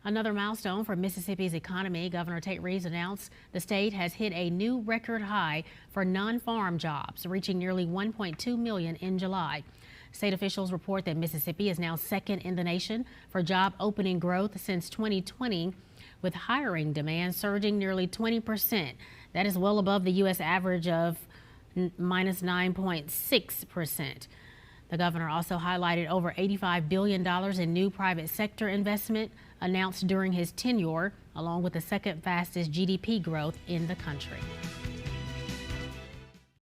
Another milestone for Mississippi's economy. Governor Reeves announced the state has hit a new record high for non-farm jobs, reaching nearly 1.2 million in July. State officials report that Mississippi is now second in the nation for job opening growth since 2020, with hiring demand surging nearly 20%. That is well above the U.S. average of minus 9.6%. The governor also highlighted over $85 billion in new private sector investment announced during his tenure, along with the second fastest GDP growth in the country.